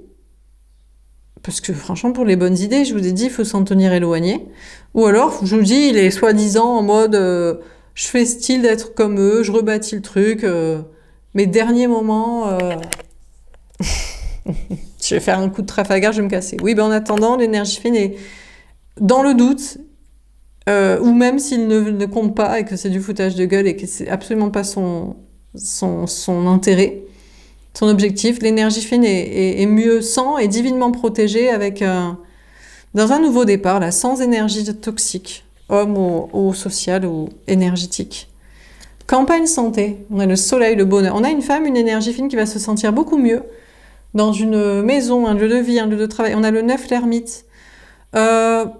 parce que franchement, pour les bonnes idées, je vous ai dit, il faut s'en tenir éloigné. Ou alors, je vous dis, il est soi-disant en mode, je fais style d'être comme eux, je rebâtis le truc, mes derniers moments... je vais faire un coup de Trafalgar, je vais me casser. Oui, en attendant, l'énergie fine est dans le doute, ou même s'il ne compte pas et que c'est du foutage de gueule et que c'est absolument pas son intérêt, son objectif, l'énergie fine est mieux sans et divinement protégée avec dans un nouveau départ, là, sans énergie toxique, homme ou sociale ou énergétique. Campagne santé, on a le soleil, le bonheur. On a une femme, une énergie fine qui va se sentir beaucoup mieux dans une maison, un lieu de vie, un lieu de travail. On a le 9, l'ermite. En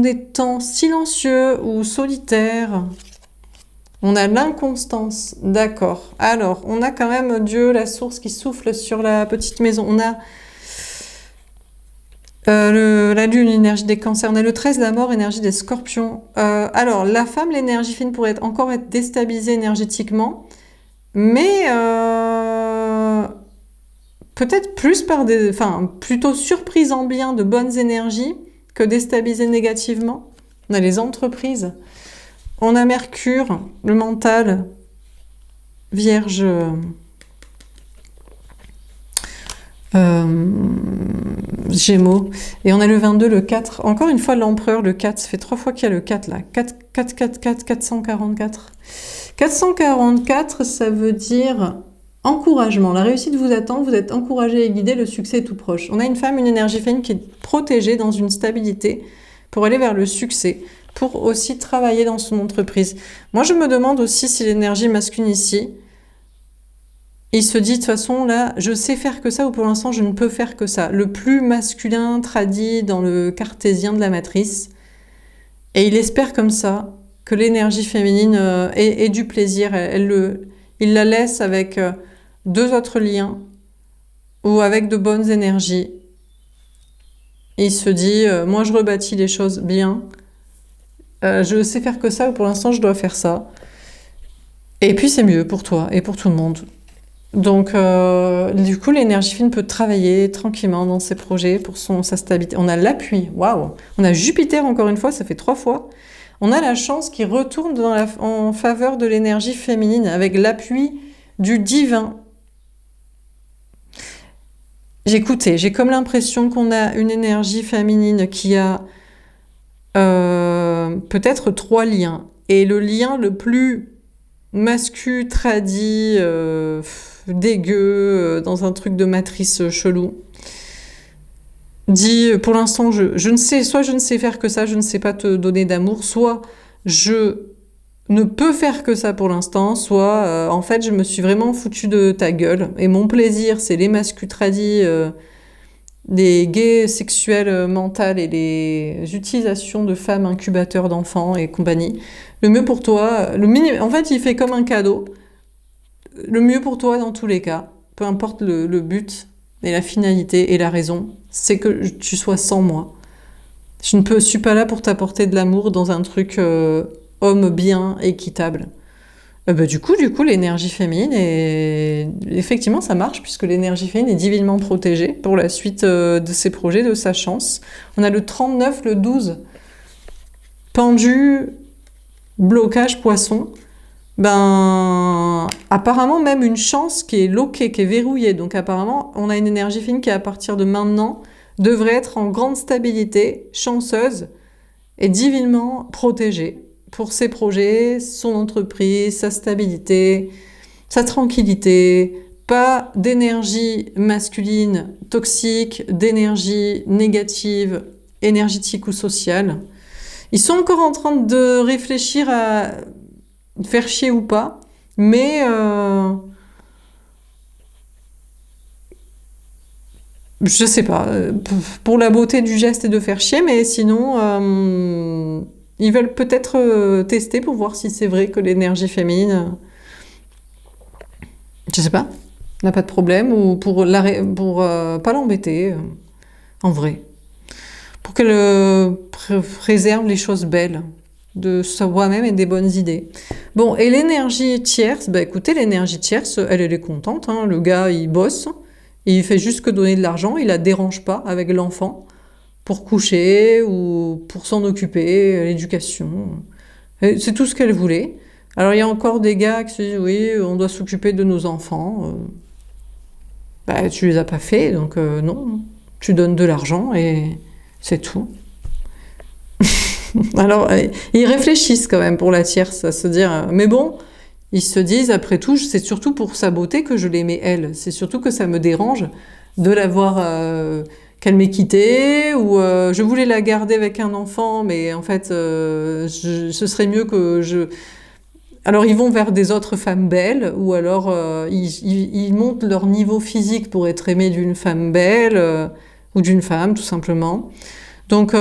étant silencieux ou solitaire. On a l'inconstance, d'accord. Alors, on a quand même Dieu, la source qui souffle sur la petite maison. On a la lune, l'énergie des cancers. On a le 13, la mort, énergie des scorpions. Alors, la femme, l'énergie fine pourrait encore être déstabilisée énergétiquement. Mais peut-être plus plutôt surprise en bien de bonnes énergies que déstabilisée négativement. On a les entreprises. On a Mercure, le mental, Vierge, Gémeaux. Et on a le 22, le 4. Encore une fois, l'empereur, le 4. Ça fait 3 fois qu'il y a le 4 là. 4, 4, 4, 4, 444. 444, ça veut dire encouragement. La réussite vous attend, vous êtes encouragé et guidé, le succès est tout proche. On a une femme, une énergie féminine qui est protégée dans une stabilité pour aller vers le succès, pour aussi travailler dans son entreprise. Moi, je me demande aussi si l'énergie masculine ici, il se dit de toute façon, là, je sais faire que ça ou pour l'instant, je ne peux faire que ça. Le plus masculin tradit dans le cartésien de la matrice. Et il espère comme ça que l'énergie féminine ait du plaisir. Il la laisse avec 2 autres liens ou avec de bonnes énergies. Il se dit, moi je rebâtis les choses bien. Je sais faire que ça ou pour l'instant je dois faire ça. Et puis c'est mieux pour toi et pour tout le monde. Donc du coup l'énergie fine peut travailler tranquillement dans ses projets pour sa stabilité. On a l'appui, waouh. On a Jupiter encore une fois, ça fait 3 fois. On a la chance qui retourne en faveur de l'énergie féminine avec l'appui du divin. J'ai comme l'impression qu'on a une énergie féminine qui a peut-être 3 liens. Et le lien le plus masculin, tradit, dégueu, dans un truc de matrice chelou, dit pour l'instant je ne sais, soit je ne sais faire que ça, je ne sais pas te donner d'amour, soit je ne peut faire que ça pour l'instant, soit en fait je me suis vraiment foutu de ta gueule et mon plaisir c'est les mascutradis, les gays sexuels mentales et les utilisations de femmes incubateurs d'enfants et compagnie. Le mieux pour toi, en fait il fait comme un cadeau, le mieux pour toi dans tous les cas, peu importe le but et la finalité et la raison, c'est que tu sois sans moi. Suis pas là pour t'apporter de l'amour dans un truc homme bien, équitable. Du coup, l'énergie féminine est... Effectivement, ça marche, puisque l'énergie féminine est divinement protégée pour la suite de ses projets, de sa chance. On a le 39, le 12, pendu, blocage, poisson. Apparemment, même une chance qui est loquée, qui est verrouillée. Donc, apparemment, on a une énergie féminine qui, à partir de maintenant, devrait être en grande stabilité, chanceuse et divinement protégée pour ses projets, son entreprise, sa stabilité, sa tranquillité, pas d'énergie masculine toxique, d'énergie négative, énergétique ou sociale. Ils sont encore en train de réfléchir à faire chier ou pas, mais je sais pas, pour la beauté du geste et de faire chier, mais sinon, ils veulent peut-être tester pour voir si c'est vrai que l'énergie féminine, je sais pas, n'a pas de problème, ou pour pas l'embêter, en vrai. Pour qu'elle préserve les choses belles de soi-même et des bonnes idées. Bon, et l'énergie tierce, écoutez, l'énergie tierce, elle est contente, hein, le gars, il bosse, il fait juste que donner de l'argent, il la dérange pas avec l'enfant pour coucher ou pour s'en occuper, l'éducation. C'est tout ce qu'elle voulait. Alors il y a encore des gars qui se disent oui, on doit s'occuper de nos enfants. Tu les as pas fait, donc non. Tu donnes de l'argent et c'est tout. Alors ils réfléchissent quand même pour la tierce, à se dire mais bon, ils se disent après tout, c'est surtout pour sa beauté que je l'aimais elle. C'est surtout que ça me dérange de la voir qu'elle m'ait quittée, ou je voulais la garder avec un enfant, mais en fait, ce serait mieux que je... Alors ils vont vers des autres femmes belles, ou alors ils montent leur niveau physique pour être aimés d'une femme belle, ou d'une femme, tout simplement. Donc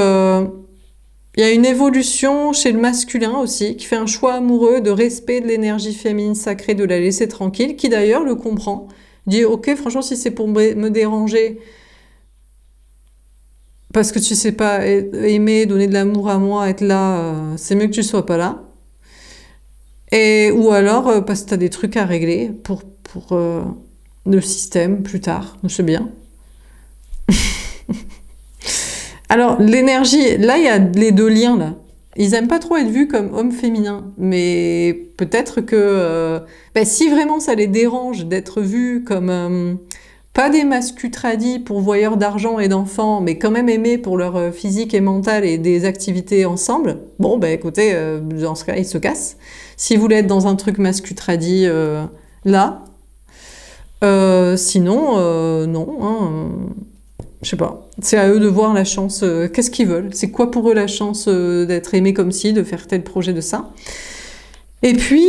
il y a une évolution chez le masculin aussi, qui fait un choix amoureux de respect de l'énergie féminine sacrée, de la laisser tranquille, qui d'ailleurs le comprend. Dit, ok, franchement, si c'est pour me déranger, parce que tu sais pas aimer, donner de l'amour à moi, être là, c'est mieux que tu sois pas là. Ou alors, parce que tu as des trucs à régler pour le système plus tard, je sais bien. Alors, l'énergie, là, il y a les deux liens, là. Ils aiment pas trop être vus comme hommes féminins, mais peut-être que si vraiment ça les dérange d'être vus comme pas des mascutradis pourvoyeurs d'argent et d'enfants, mais quand même aimés pour leur physique et mental et des activités ensemble, bon, écoutez, dans ce cas, ils se cassent. Si vous voulez être dans un truc mascutradi, là, sinon, non, hein, je sais pas. C'est à eux de voir la chance. Qu'est-ce qu'ils veulent? C'est quoi pour eux la chance d'être aimé comme ci, de faire tel projet de ça? Et puis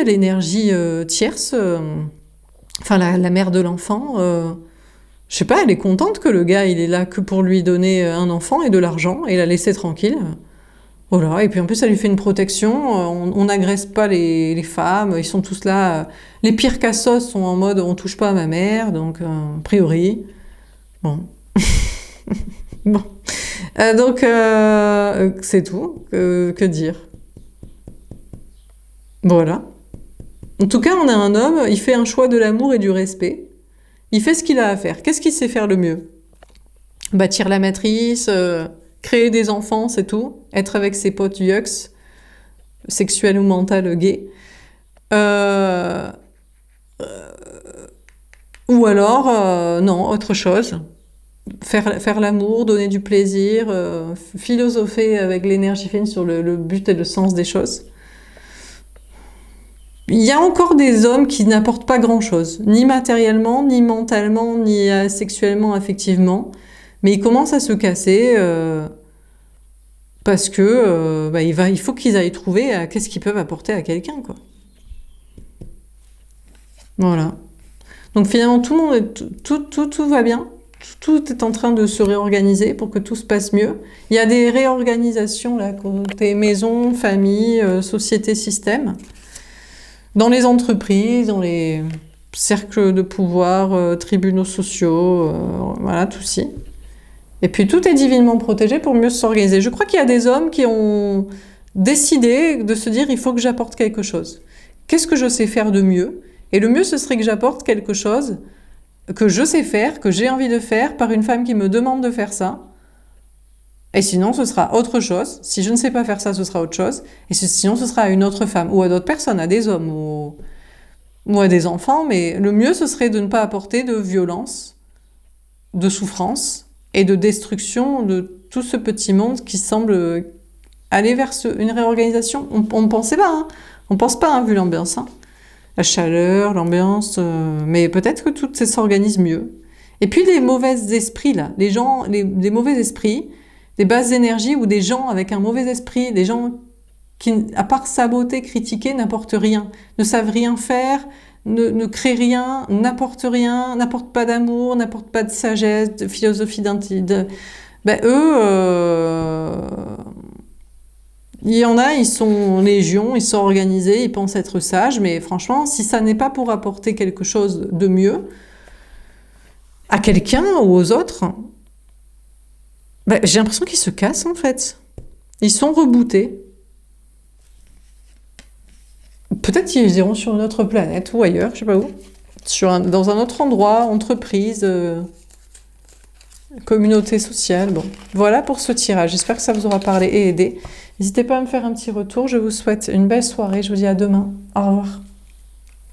l'énergie tierce, enfin la mère de l'enfant, je sais pas, elle est contente que le gars il est là que pour lui donner un enfant et de l'argent et la laisser tranquille. Voilà, et puis en plus ça lui fait une protection, on n'agresse pas les femmes, ils sont tous là. Les pires cassos sont en mode on touche pas à ma mère, donc a priori. Bon. Bon. Donc, c'est tout. Que dire? Voilà. En tout cas, on a un homme, il fait un choix de l'amour et du respect. Il fait ce qu'il a à faire. Qu'est-ce qu'il sait faire le mieux? Bâtir la matrice, créer des enfants, c'est tout. Être avec ses potes yux, sexuel ou mental gay. Ou alors, non, autre chose. Faire l'amour, donner du plaisir, philosopher avec l'énergie féminine sur le but et le sens des choses. Il y a encore des hommes qui n'apportent pas grand-chose, ni matériellement, ni mentalement, ni sexuellement, affectivement, mais ils commencent à se casser. Parce que il faut qu'ils aillent trouver qu'est-ce qu'ils peuvent apporter à quelqu'un, quoi. Voilà. Donc finalement, tout le monde tout va bien. Tout est en train de se réorganiser pour que tout se passe mieux. Il y a des réorganisations là, côté maison, famille, société, système, dans les entreprises, dans les cercles de pouvoir, tribunaux sociaux, voilà, tout ci. Et puis tout est divinement protégé pour mieux s'organiser. Je crois qu'il y a des hommes qui ont décidé de se dire il faut que j'apporte quelque chose. Qu'est-ce que je sais faire de mieux? Et le mieux, ce serait que j'apporte quelque chose que je sais faire, que j'ai envie de faire, par une femme qui me demande de faire ça. Et sinon, ce sera autre chose. Si je ne sais pas faire ça, ce sera autre chose. Et sinon, ce sera à une autre femme, ou à d'autres personnes, à des hommes, ou à des enfants. Mais le mieux, ce serait de ne pas apporter de violence, de souffrance et de destruction de tout ce petit monde qui semble aller vers une réorganisation. On ne pensait pas, hein. On ne pense pas, hein, vu l'ambiance, hein. La chaleur, l'ambiance, mais peut-être que tout s'organise mieux. Et puis les mauvais esprits, là, les gens, les mauvais esprits, des basses énergies ou des gens avec un mauvais esprit, des gens qui, à part saboter, critiquer, n'apportent rien, ne savent rien faire, ne créent rien, n'apportent pas d'amour, n'apportent pas de sagesse, de philosophie d'identité. Il y en a, ils sont légion, ils sont organisés, ils pensent être sages, mais franchement, si ça n'est pas pour apporter quelque chose de mieux à quelqu'un ou aux autres, j'ai l'impression qu'ils se cassent en fait. Ils sont rebootés. Peut-être qu'ils iront sur une autre planète ou ailleurs, je sais pas où. Dans un autre endroit, entreprise, communauté sociale. Bon, voilà pour ce tirage. J'espère que ça vous aura parlé et aidé. N'hésitez pas à me faire un petit retour. Je vous souhaite une belle soirée. Je vous dis à demain. Au revoir.